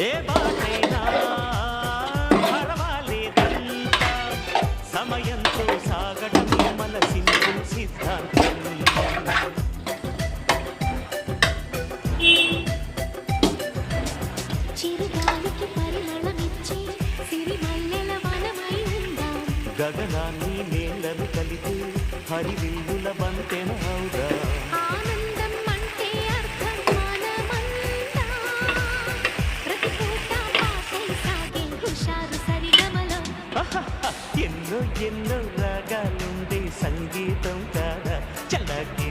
ఏ బాటైనా పర్వాలేదంట సమయంతో సాగటమే మన సింపుల్ సిద్ధాంతం. చిరుగాలికి పరిమళమిచ్చే సిరిమల్లెల వనమై ఉందాం. గగనాన్ని నేలను కలిపి హరివిల్లుల బంతెన అవుదా. ఆనందం అంటే అర్థం మనమంతా. ప్రతి పూట పాటై సాగే హుషారు సరిగమలో. ఎన్నో ఎన్నో రాగాలుండే సంగీతం కాదా చల్లకి